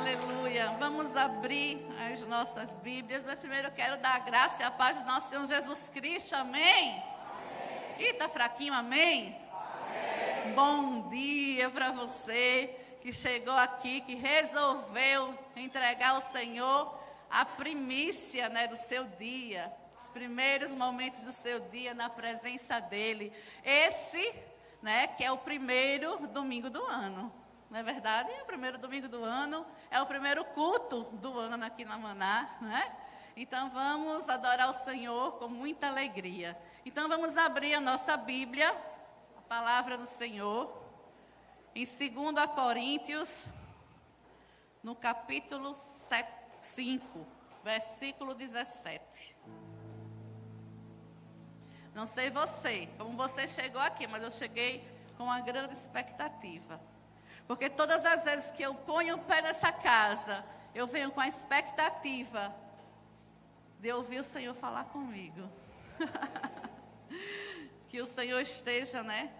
Aleluia. Vamos abrir as nossas Bíblias. Mas primeiro eu quero dar a graça e a paz de nosso Senhor Jesus Cristo. Amém? Amém. Ih, tá fraquinho, amém? Amém. Bom dia para você que chegou aqui, que resolveu entregar ao Senhor a primícia, né, do seu dia. Os primeiros momentos do seu dia na presença dEle. Esse, né, que é o primeiro domingo do ano. Não é verdade? É o primeiro domingo do ano, é o primeiro culto do ano aqui na Maná, né? Então vamos adorar o Senhor com muita alegria. Então vamos abrir a nossa Bíblia, a palavra do Senhor, em 2 Coríntios, no capítulo 5, versículo 17. Não sei você, como você chegou aqui, mas eu cheguei com uma grande expectativa. Porque todas as vezes que eu ponho o pé nessa casa, eu venho com a expectativa de ouvir o Senhor falar comigo. Que o Senhor esteja, né,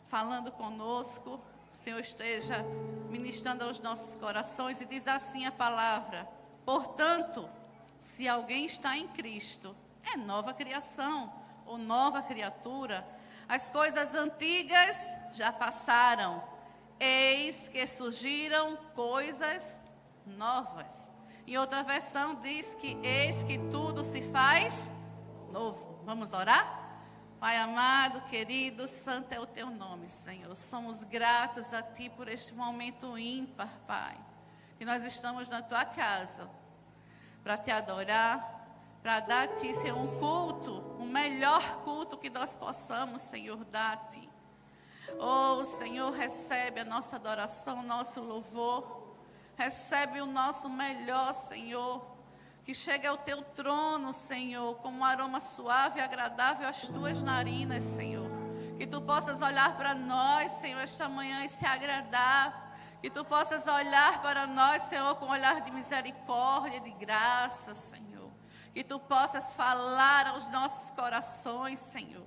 falando conosco, o Senhor esteja ministrando aos nossos corações. E diz assim a palavra: portanto, se alguém está em Cristo, é nova criação ou nova criatura. As coisas antigas já passaram. Eis que surgiram coisas novas. Em outra versão diz que eis que tudo se faz novo. Vamos orar? Pai amado, querido, santo é o teu nome, Senhor. Somos gratos a ti por este momento ímpar, Pai. Que nós estamos na tua casa para te adorar, para dar a ti, Senhor, um culto, o melhor culto que nós possamos, Senhor, dar a ti. Oh, Senhor, recebe a nossa adoração, o nosso louvor. Recebe o nosso melhor, Senhor. Que chegue ao teu trono, Senhor, como um aroma suave e agradável às tuas narinas, Senhor. Que tu possas olhar para nós, Senhor, esta manhã e se agradar. Que tu possas olhar para nós, Senhor, com um olhar de misericórdia, de graça, Senhor. Que tu possas falar aos nossos corações, Senhor.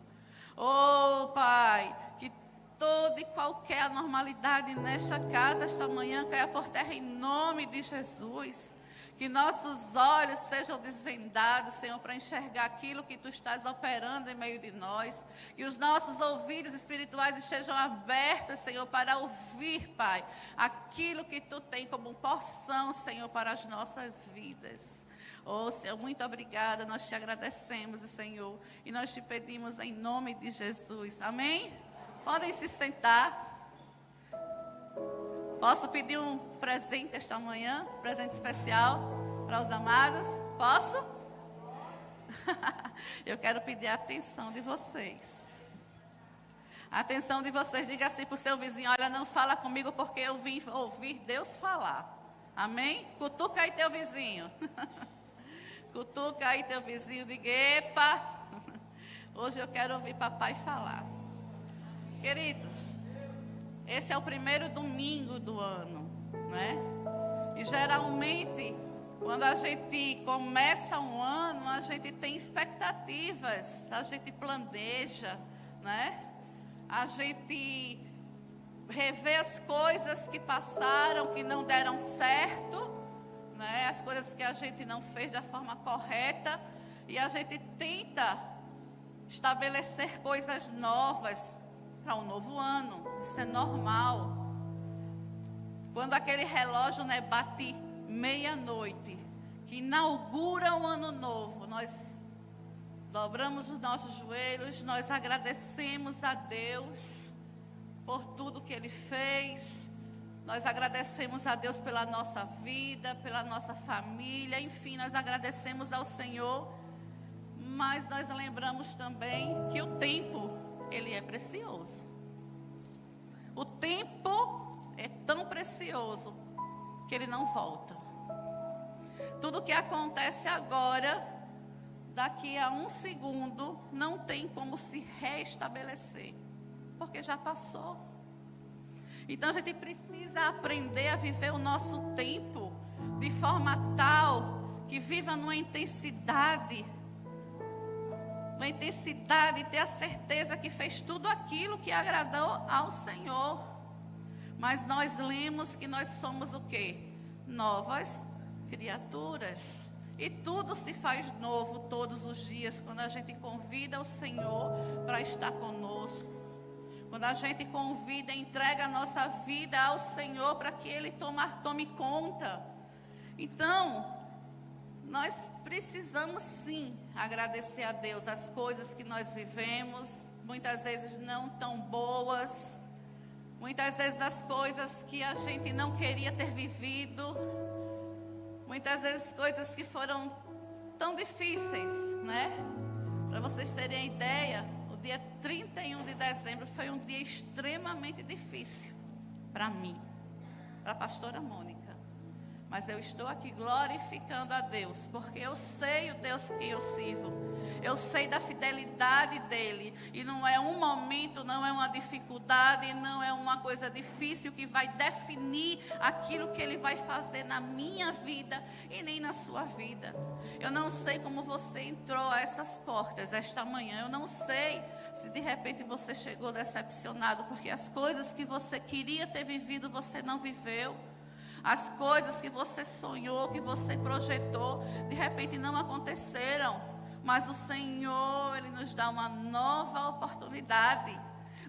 Oh, Pai, que toda e qualquer anormalidade nesta casa, esta manhã, caia por terra em nome de Jesus. Que nossos olhos sejam desvendados, Senhor, para enxergar aquilo que tu estás operando em meio de nós. Que os nossos ouvidos espirituais estejam abertos, Senhor, para ouvir, Pai, aquilo que tu tem como porção, Senhor, para as nossas vidas. Oh, Senhor, muito obrigada, nós te agradecemos, Senhor, e nós te pedimos em nome de Jesus. Amém? Podem se sentar. Posso pedir um presente esta manhã? Um presente especial para os amados? Posso? Eu quero pedir a atenção de vocês. A atenção de vocês. Diga assim para o seu vizinho: olha, não fala comigo porque eu vim ouvir Deus falar. Amém? Cutuca aí teu vizinho. Cutuca aí teu vizinho. Diga: epa, hoje eu quero ouvir papai falar. Queridos, esse é o primeiro domingo do ano, né? E geralmente, quando a gente começa um ano, a gente tem expectativas, a gente planeja, né? A gente revê as coisas que passaram, que não deram certo, né? As coisas que a gente não fez da forma correta, e a gente tenta estabelecer coisas novas para um novo ano. Isso é normal. Quando aquele relógio, né, bate meia-noite, que inaugura um ano novo, nós dobramos os nossos joelhos, nós agradecemos a Deus por tudo que Ele fez. Nós agradecemos a Deus pela nossa vida, pela nossa família, enfim, nós agradecemos ao Senhor. Mas nós lembramos também que o tempo, ele é precioso. O tempo é tão precioso que ele não volta. Tudo que acontece agora, daqui a um segundo, não tem como se restabelecer, porque já passou. Então a gente precisa aprender a viver o nosso tempo de forma tal que viva numa intensidade, e ter a certeza que fez tudo aquilo que agradou ao Senhor. Mas nós lemos que nós somos o quê? novas criaturas. E tudo se faz novo todos os dias quando a gente convida o Senhor para estar conosco. Quando a gente convida e entrega a nossa vida ao Senhor para que Ele tome conta. Então, nós precisamos sim agradecer a Deus as coisas que nós vivemos, muitas vezes não tão boas, muitas vezes as coisas que a gente não queria ter vivido, muitas vezes coisas que foram tão difíceis, né? Para vocês terem ideia, o dia 31 de dezembro foi um dia extremamente difícil para mim, para a pastora Mônica. Mas eu estou aqui glorificando a Deus, porque eu sei o Deus que eu sirvo. Eu sei da fidelidade dEle. E não é um momento, não é uma dificuldade, não é uma coisa difícil que vai definir aquilo que Ele vai fazer na minha vida e nem na sua vida. Eu não sei como você entrou a essas portas esta manhã. Eu não sei se de repente você chegou decepcionado, porque as coisas que você queria ter vivido, você não viveu. As coisas que você sonhou, que você projetou, de repente não aconteceram. Mas o Senhor, Ele nos dá uma nova oportunidade.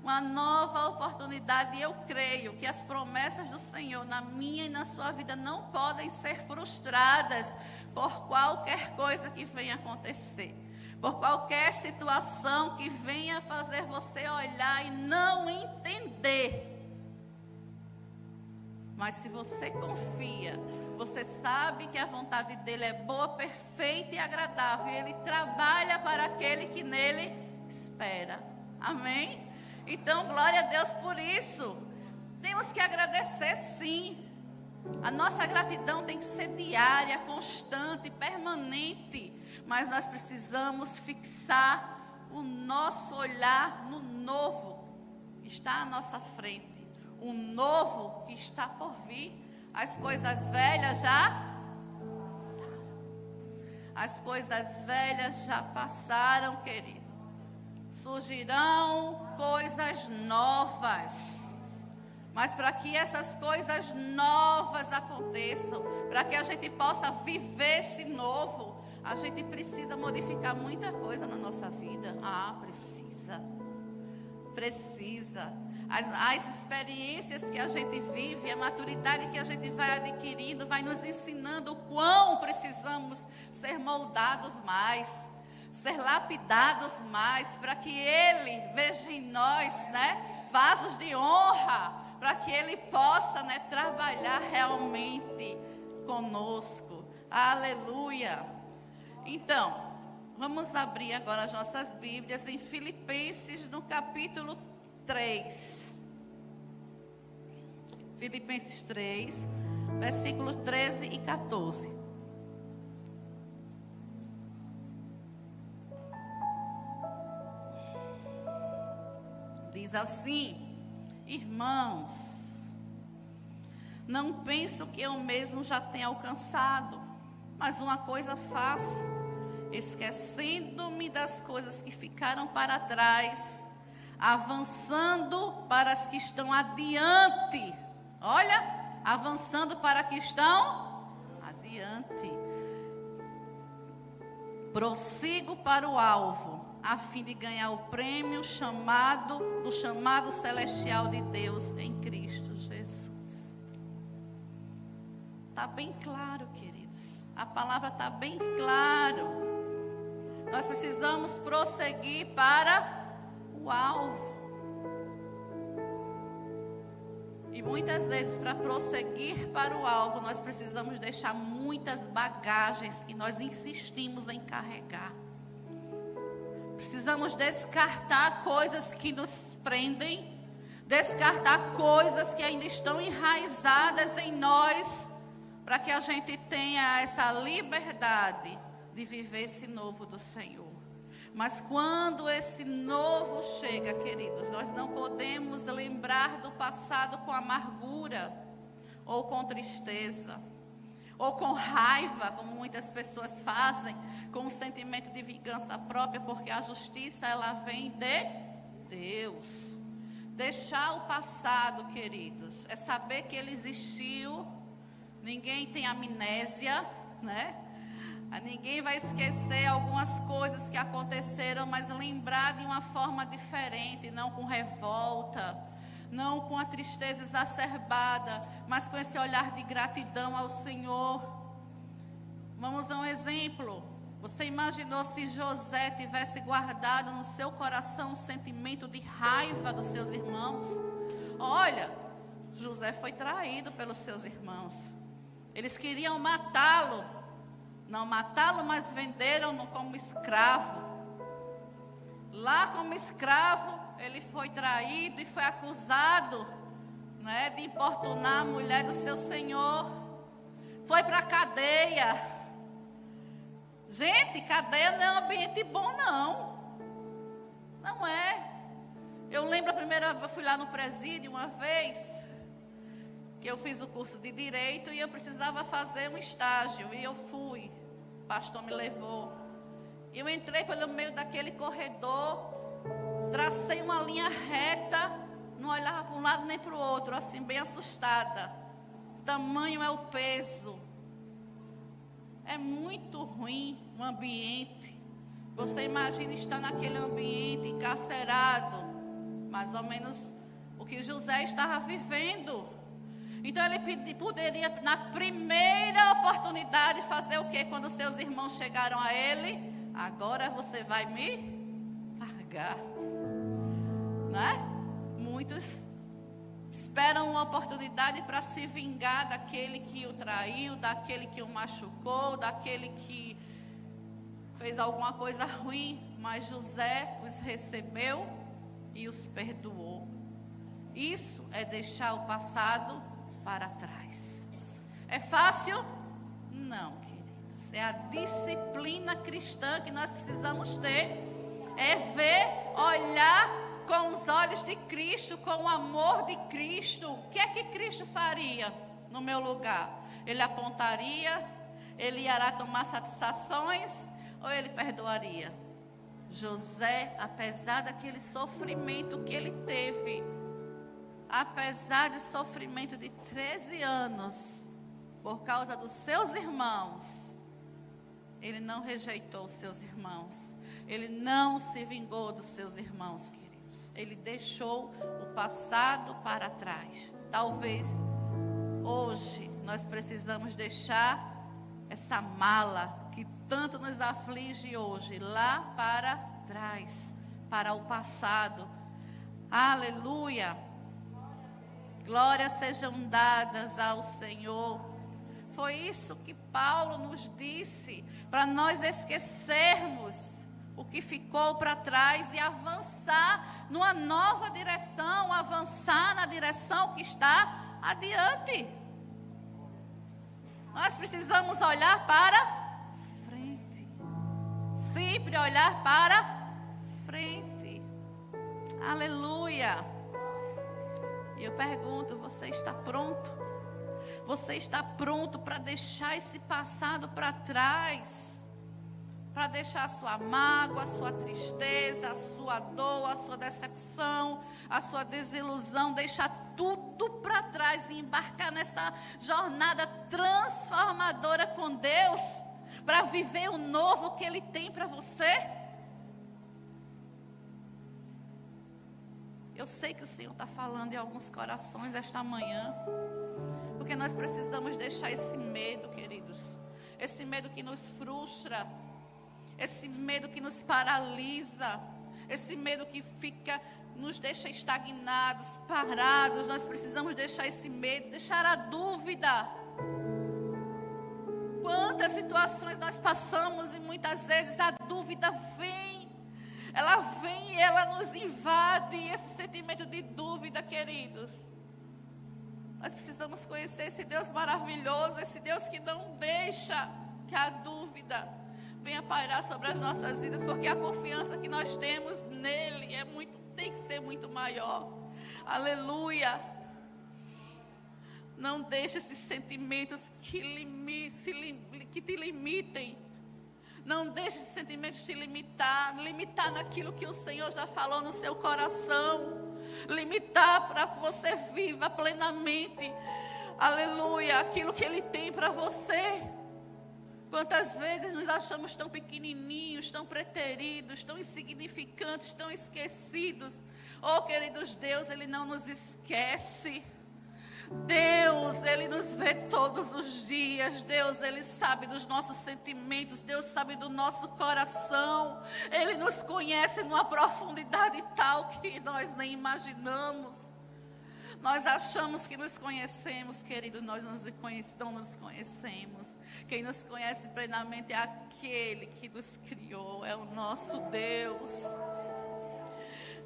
Uma nova oportunidade. E eu creio que as promessas do Senhor na minha e na sua vida não podem ser frustradas por qualquer coisa que venha acontecer. Por qualquer situação que venha fazer você olhar e não entender. Mas se você confia, você sabe que a vontade dEle é boa, perfeita e agradável. E Ele trabalha para aquele que nele espera. Amém? Então, glória a Deus por isso. Temos que agradecer sim. A nossa gratidão tem que ser diária, constante, permanente. Mas nós precisamos fixar o nosso olhar no novo que está à nossa frente. O novo que está por vir. As coisas velhas já passaram. As coisas velhas já passaram, querido. Surgirão coisas novas. Mas para que essas coisas novas aconteçam, para que a gente possa viver esse novo, a gente precisa modificar muita coisa na nossa vida. Precisa. As experiências que a gente vive, a maturidade que a gente vai adquirindo, vai nos ensinando o quão precisamos ser moldados mais, ser lapidados mais, para que Ele veja em nós, né, vasos de honra, para que Ele possa, né, trabalhar realmente conosco. Aleluia! Então, vamos abrir agora as nossas Bíblias em Filipenses, no capítulo 3. Filipenses 3, versículos 13 e 14. Diz assim: irmãos, não penso que eu mesmo já tenha alcançado, mas uma coisa faço, esquecendo-me das coisas que ficaram para trás, avançando para as que estão adiante. Olha, avançando para que estão adiante. Prossigo para o alvo, a fim de ganhar o prêmio do chamado celestial de Deus em Cristo Jesus. Está bem claro, queridos. A palavra está bem claro. Nós precisamos prosseguir para o alvo. E muitas vezes, para prosseguir para o alvo, nós precisamos deixar muitas bagagens que nós insistimos em carregar. Precisamos descartar coisas que nos prendem, descartar coisas que ainda estão enraizadas em nós, para que a gente tenha essa liberdade de viver esse novo do Senhor. Mas quando esse novo chega, queridos, nós não podemos lembrar do passado com amargura, ou com tristeza, ou com raiva, como muitas pessoas fazem, com um sentimento de vingança própria, porque a justiça, ela vem de Deus. Deixar o passado, queridos, é saber que ele existiu, ninguém tem amnésia, né? Ninguém vai esquecer algumas coisas que aconteceram, mas lembrar de uma forma diferente, não com revolta, não com a tristeza exacerbada, mas com esse olhar de gratidão ao Senhor. Vamos a um exemplo. Você imaginou se José tivesse guardado no seu coração um sentimento de raiva dos seus irmãos? Olha, José foi traído pelos seus irmãos. Eles queriam matá-lo. Não matá-lo, mas venderam-no como escravo. Lá como escravo, ele foi traído e foi acusado, né, de importunar a mulher do seu senhor. Foi para a cadeia. Gente, cadeia não é um ambiente bom, não. Não é. Eu lembro a primeira vez, eu fui lá no presídio uma vez, que eu fiz o curso de Direito e eu precisava fazer um estágio. E eu fui. O pastor me levou. Eu entrei pelo meio daquele corredor, tracei uma linha reta, não olhava para um lado nem para o outro, assim, bem assustada. O tamanho é o peso. É muito ruim o ambiente. Você imagina estar naquele ambiente encarcerado, mais ou menos o que José estava vivendo. Então ele poderia, na primeira oportunidade, fazer o que quando seus irmãos chegaram a ele? Agora você vai me largar, não é? Muitos esperam uma oportunidade para se vingar daquele que o traiu, daquele que o machucou, daquele que fez alguma coisa ruim, mas José os recebeu e os perdoou. Isso é deixar o passado para trás. É fácil? Não, queridos. É a disciplina cristã que nós precisamos ter. É ver, olhar com os olhos de Cristo, com o amor de Cristo. O que é que Cristo faria no meu lugar? Ele apontaria, ele irá tomar satisfações ou ele perdoaria? José, apesar daquele sofrimento que ele teve, apesar de sofrimento de 13 anos, por causa dos seus irmãos, ele não rejeitou os seus irmãos, ele não se vingou dos seus irmãos, queridos. Ele deixou o passado para trás. Talvez hoje nós precisamos deixar essa mala que tanto nos aflige hoje lá para trás, para o passado. Aleluia! Glórias sejam dadas ao Senhor. Foi isso que Paulo nos disse, para nós esquecermos o que ficou para trás e avançar numa nova direção, avançar na direção que está adiante. Nós precisamos olhar para frente, sempre olhar para frente. Aleluia! E eu pergunto, você está pronto? Você está pronto para deixar esse passado para trás? Para deixar a sua mágoa, a sua tristeza, a sua dor, a sua decepção, a sua desilusão, deixar tudo para trás e embarcar nessa jornada transformadora com Deus, para viver o novo que Ele tem para você? Eu sei que o Senhor está falando em alguns corações esta manhã, porque nós precisamos deixar esse medo, queridos, esse medo que nos frustra, esse medo que nos paralisa, esse medo que nos deixa estagnados, parados. Nós precisamos deixar esse medo, deixar a dúvida. Quantas situações nós passamos e muitas vezes a dúvida vem. Ela vem e ela nos invade, esse sentimento de dúvida, queridos. Nós precisamos conhecer esse Deus maravilhoso, esse Deus que não deixa que a dúvida venha pairar sobre as nossas vidas, porque a confiança que nós temos nele tem que ser muito maior. Aleluia! Não deixe esses sentimentos que te limitem. Não deixe esses sentimentos te limitar naquilo que o Senhor já falou no seu coração. Limitar para que você viva plenamente aleluia, aquilo que Ele tem para você. Quantas vezes nos achamos tão pequenininhos, tão preteridos, tão insignificantes, tão esquecidos. Oh, queridos, Deus, Ele não nos esquece. Deus, Ele nos vê todos os dias. Deus, Ele sabe dos nossos sentimentos. Deus sabe do nosso coração. Ele nos conhece numa profundidade tal que nós nem imaginamos. Nós achamos que nos conhecemos, querido, nós não nos conhecemos. Quem nos conhece plenamente é aquele que nos criou, é o nosso Deus.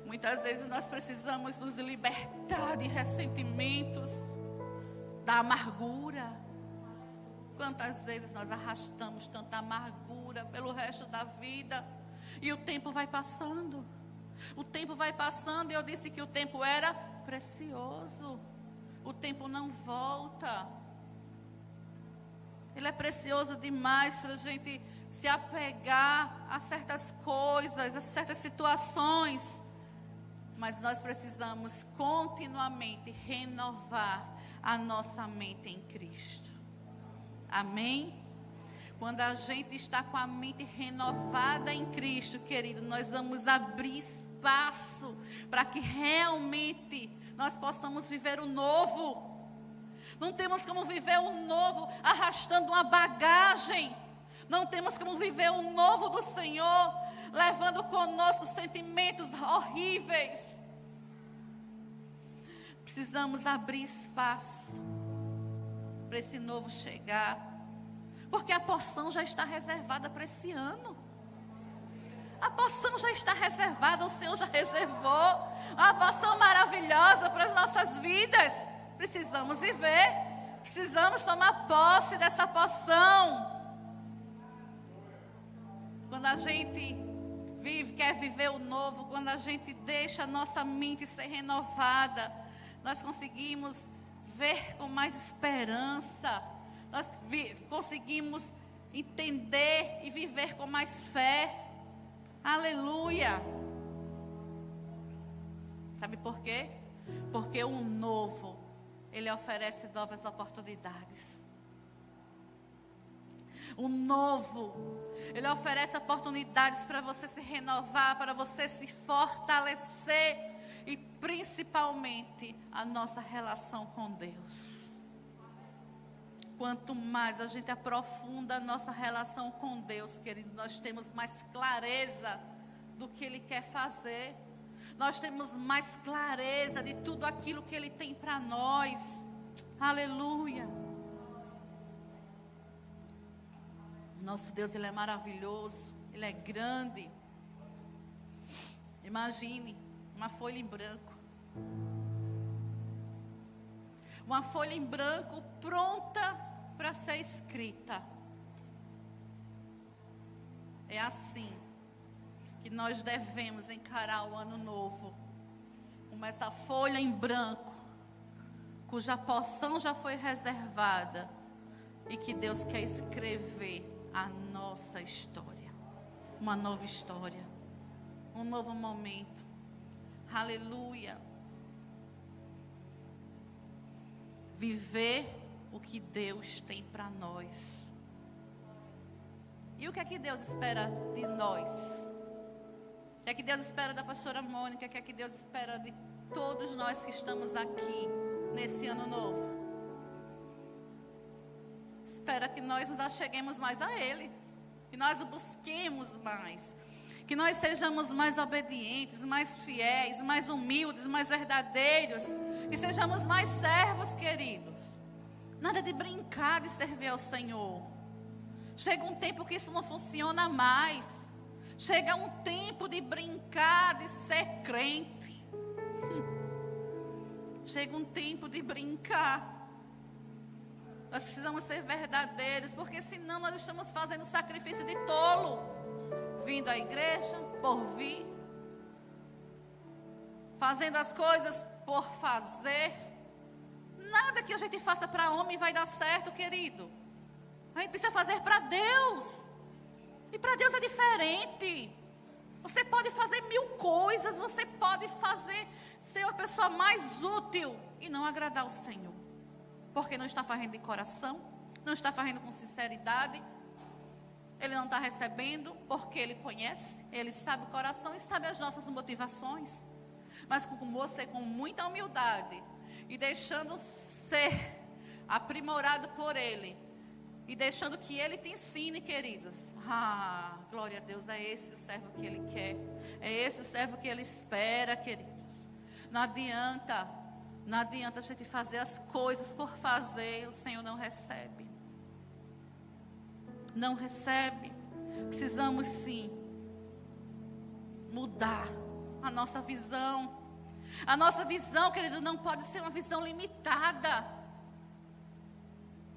Muitas vezes nós precisamos nos libertar de ressentimentos, da amargura. Quantas vezes nós arrastamos tanta amargura pelo resto da vida e o tempo vai passando. O tempo vai passando e eu disse que o tempo era precioso. O tempo não volta. Ele é precioso demais para a gente se apegar a certas coisas, a certas situações. Mas nós precisamos continuamente renovar a nossa mente em Cristo. Amém? Quando a gente está com a mente renovada em Cristo, querido, nós vamos abrir espaço para que realmente nós possamos viver o novo. Não temos como viver o novo arrastando uma bagagem. Não temos como viver o novo do Senhor levando conosco sentimentos horríveis. Precisamos abrir espaço para esse novo chegar. Porque a porção já está reservada para esse ano. A porção já está reservada, o Senhor já reservou. Uma porção maravilhosa para as nossas vidas. Precisamos viver, precisamos tomar posse dessa porção. Quando a gente quer viver o novo, quando a gente deixa a nossa mente ser renovada, nós conseguimos ver com mais esperança. Nós conseguimos entender e viver com mais fé. Aleluia. Sabe por quê? Porque o novo, ele oferece novas oportunidades. O novo, ele oferece oportunidades para você se renovar, para você se fortalecer. E principalmente a nossa relação com Deus. Quanto mais a gente aprofunda a nossa relação com Deus, querido, nós temos mais clareza do que Ele quer fazer. Nós temos mais clareza de tudo aquilo que Ele tem para nós. Aleluia. Nosso Deus, Ele é maravilhoso. Ele é grande. Imagine uma folha em branco. Uma folha em branco pronta para ser escrita. É assim que nós devemos encarar o ano novo, como essa folha em branco, cuja porção já foi reservada e que Deus quer escrever a nossa história, uma nova história, um novo momento. Aleluia. Viver o que Deus tem para nós. E o que é que Deus espera de nós? O que é que Deus espera da pastora Mônica? O que é que Deus espera de todos nós que estamos aqui nesse ano novo? Espera que nós nos acheguemos mais a Ele, que nós o busquemos mais, que nós sejamos mais obedientes, mais fiéis, mais humildes, mais verdadeiros, que sejamos mais servos, queridos. Nada de brincar de servir ao Senhor. Chega um tempo que isso não funciona mais. Chega um tempo de brincar de ser crente. Chega um tempo de brincar. Nós precisamos ser verdadeiros, porque senão nós estamos fazendo sacrifício de tolo. Vindo à igreja por vir. Fazendo as coisas por fazer. Nada que a gente faça para homem vai dar certo, querido. A gente precisa fazer para Deus. E para Deus é diferente. Você pode fazer 1000 coisas. Você pode ser a pessoa mais útil e não agradar o Senhor. porque não está fazendo de coração, não está fazendo com sinceridade. Ele não está recebendo porque ele conhece, ele sabe o coração e sabe as nossas motivações. Mas com você, com muita humildade e deixando ser aprimorado por ele, e deixando que ele te ensine, queridos. Glória a Deus, é esse o servo que ele quer, é esse o servo que ele espera, queridos. Não adianta a gente fazer as coisas por fazer, o Senhor não recebe. Não recebe. Precisamos sim mudar a nossa visão. A nossa visão, querido, não pode ser uma visão limitada.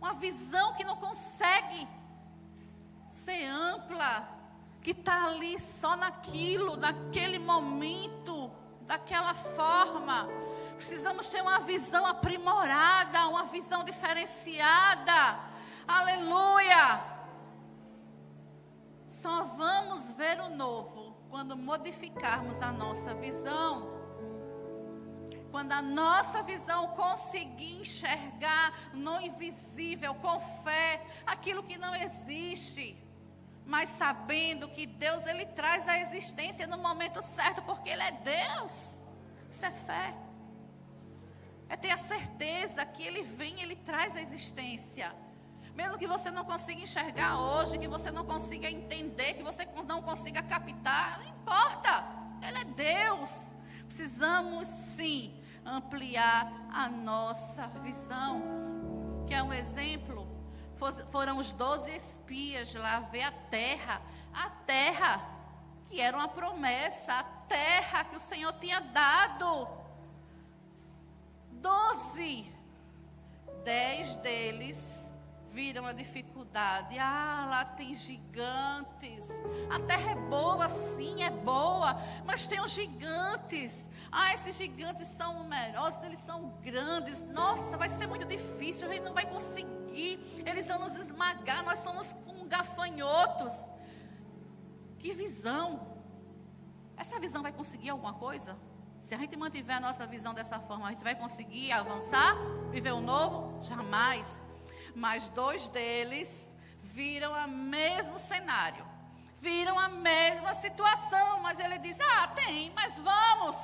Uma visão que não consegue ser ampla, que está ali só naquilo, naquele momento, daquela forma. Precisamos ter uma visão aprimorada, uma visão diferenciada. Aleluia! Só vamos ver o novo quando modificarmos a nossa visão. Quando a nossa visão conseguir enxergar no invisível, com fé, aquilo que não existe, mas sabendo que Deus, Ele traz a existência no momento certo, porque Ele é Deus. Isso é fé. É ter a certeza que Ele vem, Ele traz a existência. Mesmo que você não consiga enxergar hoje, que você não consiga entender, que você não consiga captar, não importa. Ele é Deus. Precisamos sim ampliar a nossa visão. Que é um exemplo, foram os 12 espias lá ver a terra que era uma promessa, a terra que o Senhor tinha dado. 12, 10 deles viram a dificuldade. Lá tem gigantes. A terra é boa, sim, é boa, mas tem os gigantes. Esses gigantes são numerosos, eles são grandes. Nossa, vai ser muito difícil, a gente não vai conseguir. Eles vão nos esmagar, nós somos como gafanhotos. Que visão! Essa visão vai conseguir alguma coisa? Se a gente mantiver a nossa visão dessa forma, a gente vai conseguir avançar, viver o novo? Jamais. Mas 2 deles viram o mesmo cenário, viram a mesma situação, mas ele diz, tem, mas vamos.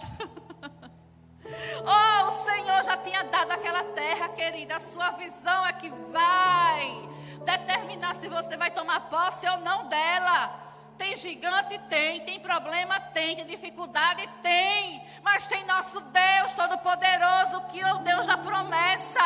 O Senhor já tinha dado aquela terra, querida, a sua visão é que vai determinar se você vai tomar posse ou não dela. Tem gigante? Tem problema? Tem dificuldade? Tem, mas tem nosso Deus Todo-Poderoso, que é o Deus da promessa.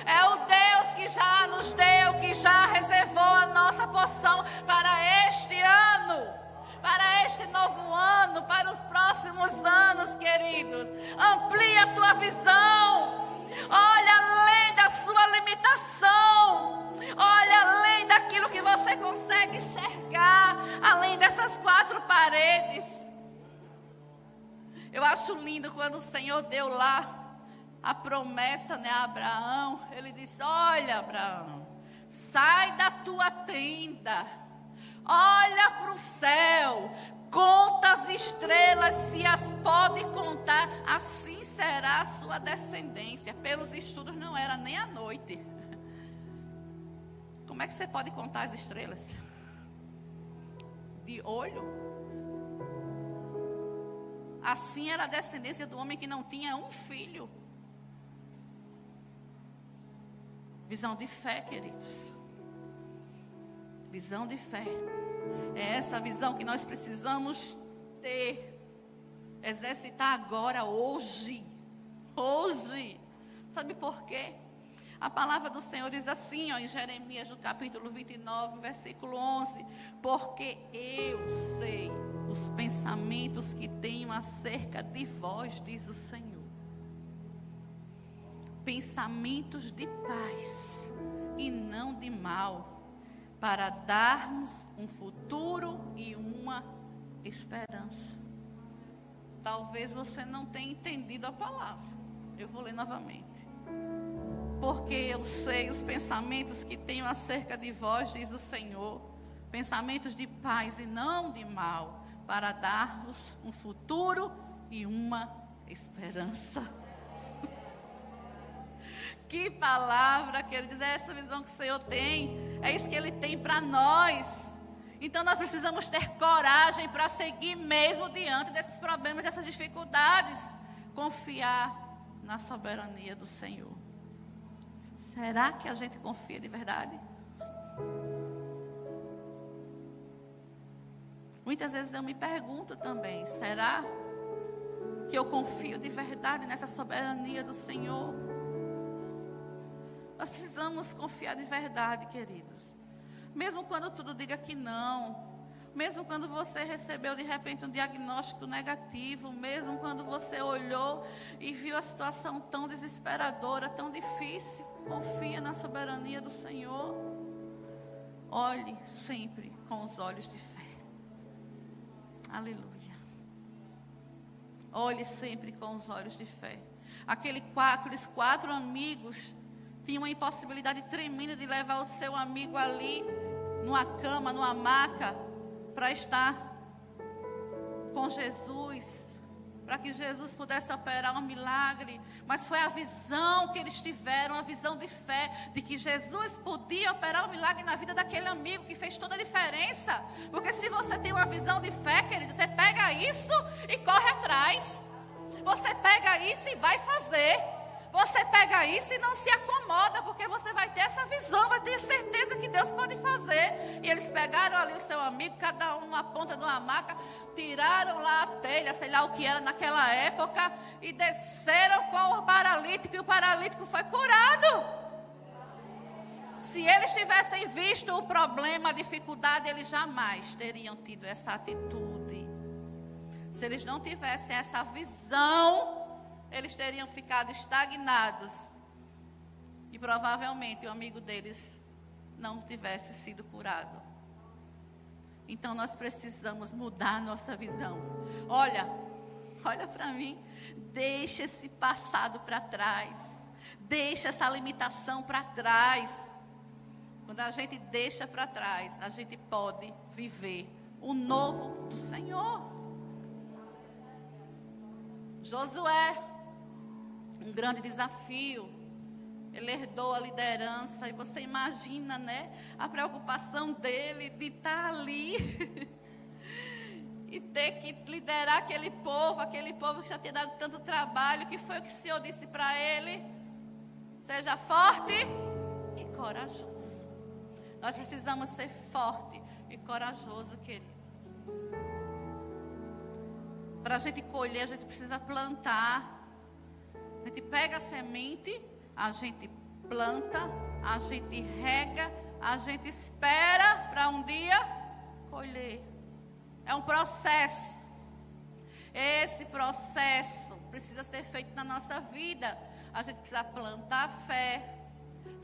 É o Deus que já nos deu, que já reservou a nossa porção para este ano, para este novo ano, para os próximos anos, queridos. Amplia a tua visão. Olha além da sua limitação. Olha além daquilo que você consegue enxergar, além dessas 4 paredes. Eu acho lindo quando o Senhor deu lá a promessa, a Abraão. Ele disse, olha, Abraão, sai da tua tenda, olha para o céu, conta as estrelas, se as pode contar, assim será a sua descendência. Pelos estudos não era nem à noite. Como é que você pode contar as estrelas? De olho? Assim era a descendência do homem que não tinha um filho. Visão de fé, queridos. Visão de fé. É essa visão que nós precisamos ter. Exercitar agora, hoje. Hoje. Sabe por quê? A palavra do Senhor diz assim, em Jeremias, no capítulo 29, versículo 11. Porque eu sei os pensamentos que tenho acerca de vós, diz o Senhor. Pensamentos de paz e não de mal, para darmos um futuro e uma esperança. Talvez você não tenha entendido a palavra. Eu vou ler novamente. Porque eu sei os pensamentos que tenho acerca de vós, diz o Senhor. Pensamentos de paz e não de mal, para dar-vos um futuro e uma esperança. Que palavra, queridos, é essa visão que o Senhor tem, é isso que Ele tem para nós. Então nós precisamos ter coragem para seguir mesmo diante desses problemas, dessas dificuldades, confiar na soberania do Senhor. Será que a gente confia de verdade? Muitas vezes eu me pergunto também, será que eu confio de verdade nessa soberania do Senhor? Nós precisamos confiar de verdade, queridos. Mesmo quando tudo diga que não, mesmo quando você recebeu de repente um diagnóstico negativo, mesmo quando você olhou e viu a situação tão desesperadora, tão difícil, confia na soberania do Senhor. Olhe sempre com os olhos de fé. Aleluia. Olhe sempre com os olhos de fé. Aqueles 4 amigos tinham uma impossibilidade tremenda de levar o seu amigo ali, numa cama, numa maca, para estar com Jesus, para que Jesus pudesse operar um milagre. Mas foi a visão que eles tiveram, a visão de fé, de que Jesus podia operar um milagre na vida daquele amigo, que fez toda a diferença. Porque se você tem uma visão de fé, querido, você pega isso e corre atrás. Você pega isso e vai fazer. Você pega isso e não se acomoda, porque você vai ter essa visão, vai ter certeza que Deus pode fazer. E eles pegaram ali o seu amigo, cada um numa ponta de uma maca, tiraram lá a telha, sei lá o que era naquela época, e desceram com o paralítico, e o paralítico foi curado. Se eles tivessem visto o problema, a dificuldade, eles jamais teriam tido essa atitude. Se eles não tivessem essa visão, eles teriam ficado estagnados. E provavelmente o amigo deles não tivesse sido curado. Então nós precisamos mudar nossa visão. Olha para mim. Deixa esse passado para trás. Deixa essa limitação para trás. Quando a gente deixa para trás, a gente pode viver o novo do Senhor. Josué, um grande desafio. Ele herdou a liderança. E você imagina, né? A preocupação dele de estar ali e ter que liderar aquele povo que já tinha dado tanto trabalho. Que foi o que o Senhor disse para ele? Seja forte e corajoso. Nós precisamos ser forte e corajoso, querido. Para a gente colher, a gente precisa plantar. A gente pega a semente, a gente planta, a gente rega, a gente espera para um dia colher. É um processo. Esse processo precisa ser feito na nossa vida. A gente precisa plantar a fé,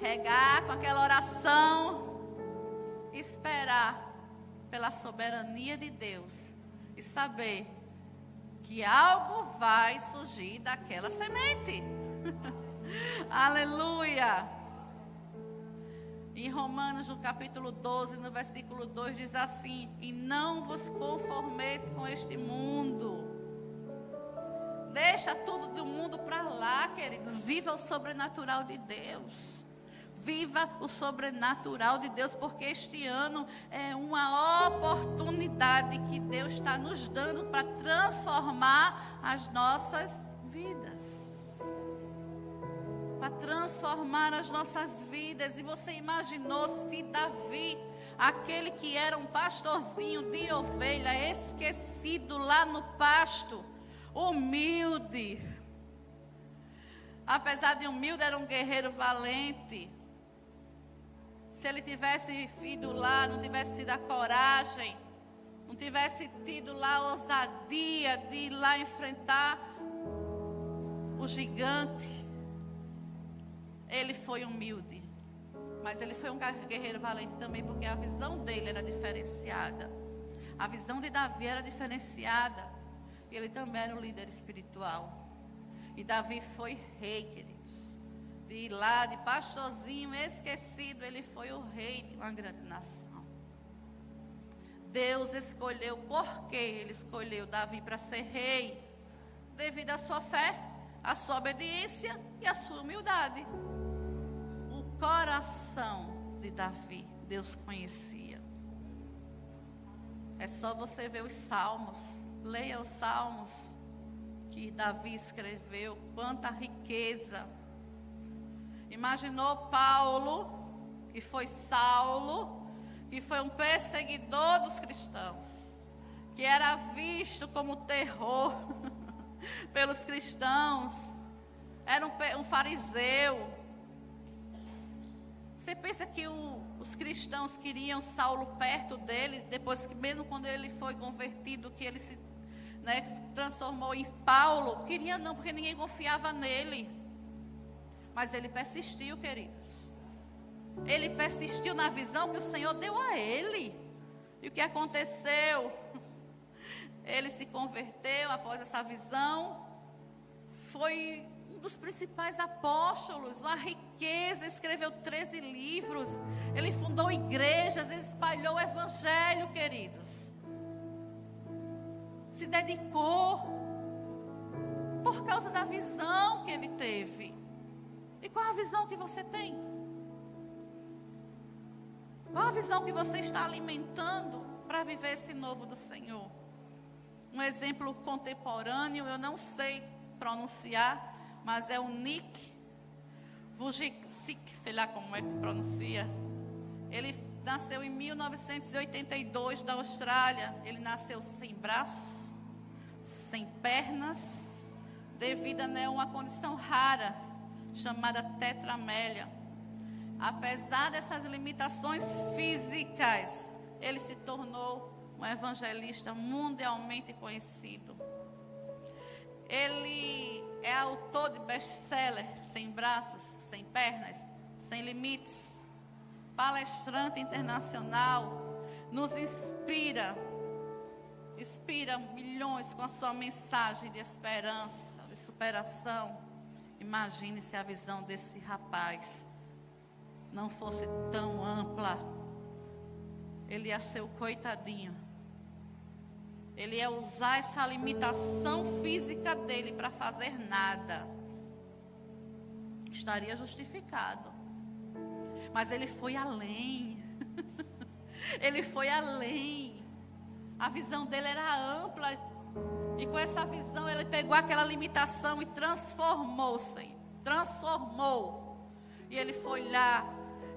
regar com aquela oração, esperar pela soberania de Deus e saber que algo vai surgir daquela semente. Aleluia. Em Romanos, no capítulo 12, no versículo 2, diz assim: e não vos conformeis com este mundo. Deixa tudo do mundo para lá, queridos. Viva o sobrenatural de Deus. Viva o sobrenatural de Deus, porque este ano é uma oportunidade que Deus está nos dando para transformar as nossas vidas. Para transformar as nossas vidas. E você imaginou se Davi, aquele que era um pastorzinho de ovelha, esquecido lá no pasto, humilde. Apesar de humilde, era um guerreiro valente. Se ele tivesse ido lá, não tivesse tido a coragem, não tivesse tido lá a ousadia de ir lá enfrentar o gigante, ele foi humilde. Mas ele foi um guerreiro valente também, porque a visão dele era diferenciada. A visão de Davi era diferenciada. E ele também era um líder espiritual. E Davi foi rei, queridos. De ir lá, de pastorzinho esquecido, ele foi o rei de uma grande nação. Deus escolheu, por que ele escolheu Davi para ser rei? Devido à sua fé, à sua obediência e à sua humildade. coração de Davi, Deus conhecia. É só você ver os salmos, leia os salmos que Davi escreveu, quanta riqueza. Imaginou Paulo, que foi Saulo, que foi um perseguidor dos cristãos, que era visto como terror pelos cristãos, era um fariseu. Você pensa que os cristãos queriam Saulo perto dele, depois que mesmo quando ele foi convertido, que ele se transformou em Paulo? Queria não, porque ninguém confiava nele. Mas ele persistiu, queridos. Ele persistiu na visão que o Senhor deu a ele. E o que aconteceu? Ele se converteu após essa visão. Foi um dos principais apóstolos, uma riqueza, escreveu 13 livros. Ele fundou igrejas, ele espalhou o evangelho, queridos. Se dedicou por causa da visão que ele teve. E qual a visão que você tem? Qual a visão que você está alimentando para viver esse novo do Senhor? Um exemplo contemporâneo, eu não sei pronunciar, mas é o Nick Vujicic, sei lá como é que pronuncia. Ele nasceu em 1982 da Austrália. Ele nasceu sem braços, sem pernas, devido a uma condição rara, chamada tetramélia. Apesar dessas limitações físicas, ele se tornou um evangelista mundialmente conhecido. Ele é autor de best-seller, Sem Braços, Sem Pernas, Sem Limites, palestrante internacional, nos inspira milhões com a sua mensagem de esperança, de superação. Imagine se a visão desse rapaz não fosse tão ampla. Ele ia ser o coitadinho. Ele ia usar essa limitação física dele para fazer nada. Estaria justificado. Mas ele foi além. Ele foi além. A visão dele era ampla. E com essa visão ele pegou aquela limitação e transformou-se. Transformou. E ele foi lá.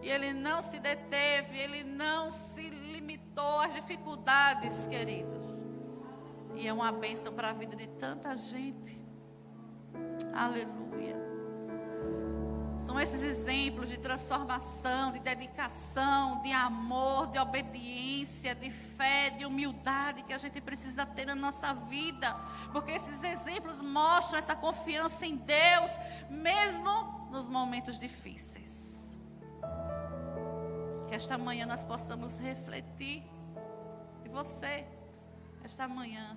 E ele não se deteve. Ele não se limitou às dificuldades, queridos. E é uma bênção para a vida de tanta gente. Aleluia. São esses exemplos de transformação, de dedicação, de amor, de obediência, de fé, de humildade que a gente precisa ter na nossa vida. Porque esses exemplos mostram essa confiança em Deus, mesmo nos momentos difíceis. Que esta manhã nós possamos refletir. E você, esta manhã,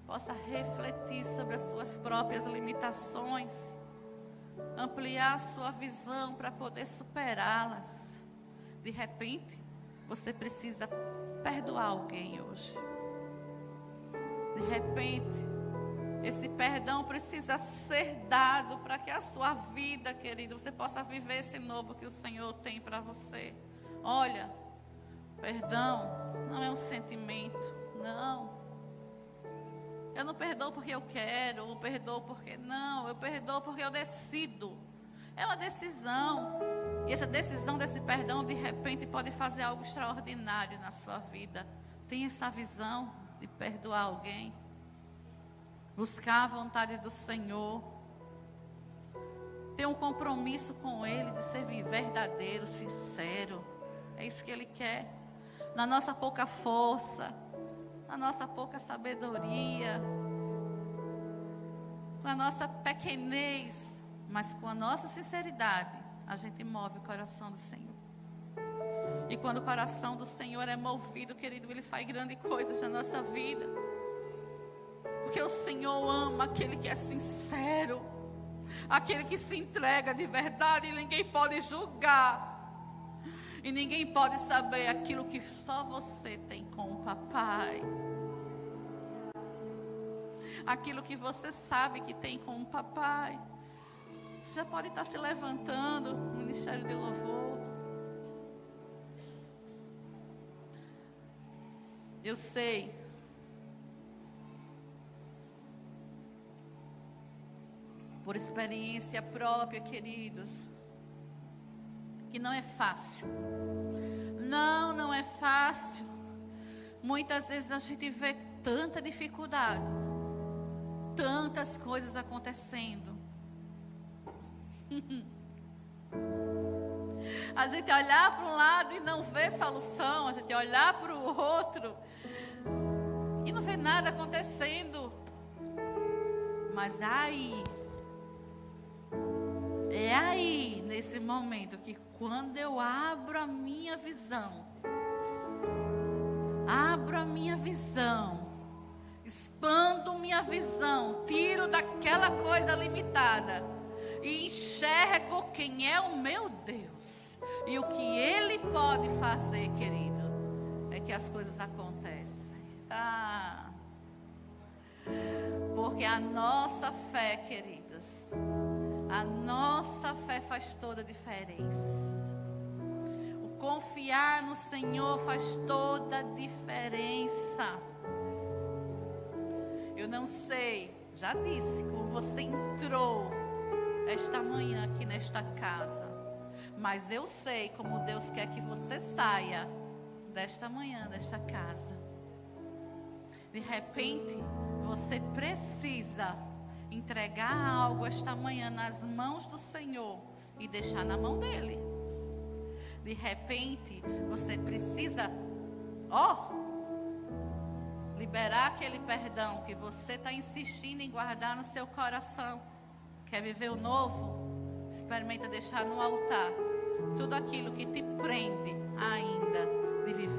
possa refletir sobre as suas próprias limitações, ampliar a sua visão para poder superá-las. De repente, você precisa perdoar alguém hoje. De repente, esse perdão precisa ser dado para que a sua vida, querido, você possa viver esse novo que o Senhor tem para você. Olha, perdão não é um sentimento, não. Eu não perdoo porque eu quero, eu perdoo porque não, eu perdoo porque eu decido. É uma decisão. E essa decisão desse perdão, de repente, pode fazer algo extraordinário na sua vida. Tem essa visão de perdoar alguém. Buscar a vontade do Senhor. Ter um compromisso com Ele, de ser verdadeiro, sincero. É isso que Ele quer. Na nossa pouca força, na nossa pouca sabedoria, com a nossa pequenez, mas com a nossa sinceridade, a gente move o coração do Senhor. E quando o coração do Senhor é movido, querido, Ele faz grandes coisas na nossa vida. Porque o Senhor ama aquele que é sincero, aquele que se entrega de verdade, e ninguém pode julgar. E ninguém pode saber aquilo que só você tem com o papai. Aquilo que você sabe que tem com o papai. Você já pode estar se levantando no ministério de louvor. Eu sei. Por experiência própria, queridos, que não é fácil. Não é fácil. Muitas vezes a gente vê tanta dificuldade, tantas coisas acontecendo. A gente olhar para um lado e não vê solução, a gente olhar para o outro e não vê nada acontecendo. Mas é aí, nesse momento, que quando eu abro a minha visão, expando minha visão, tiro daquela coisa limitada e enxergo quem é o meu Deus e o que Ele pode fazer, querido, é que as coisas acontecem. Porque a nossa fé, queridas, a nossa fé faz toda a diferença. O confiar no Senhor faz toda a diferença. Eu não sei, já disse, como você entrou esta manhã aqui nesta casa, mas eu sei como Deus quer que você saia desta manhã, desta casa. De repente, você precisa entregar algo esta manhã nas mãos do Senhor e deixar na mão dele. De repente, você precisa, liberar aquele perdão que você está insistindo em guardar no seu coração. Quer viver o novo? Experimenta deixar no altar tudo aquilo que te prende ainda de viver